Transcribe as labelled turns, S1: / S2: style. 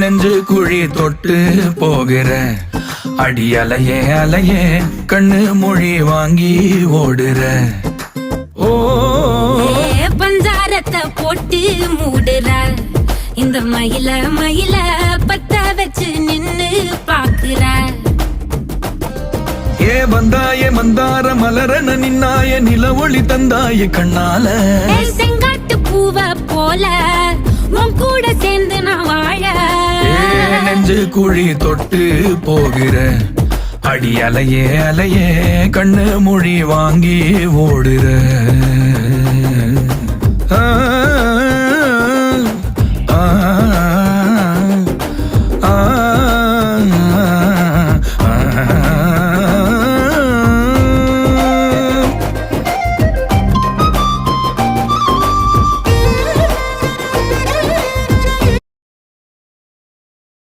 S1: நெஞ்சு குழி தொட்டு போகிற அடி அலையே அலையே கண்ணு மொழி வாங்கி ஓடுற. ஓ
S2: பஞ்சாரத்தை போட்டு மூடுற இந்த மயில மயில பத்த வச்சு நின்னு பாக்குற.
S1: ஏ வந்தாய மந்தார மலரன நின்னாய நில ஒளி தந்தாய கண்ணால.
S2: செங்காட்டு பூவ போல உன் கூட சேர்ந்து நான் வாழ.
S1: நெஞ்சு குழி தொட்டு போகிற அடி அலையே அலையே கண்ணு மொழி வாங்கி ஓடுற. ஆ ஆ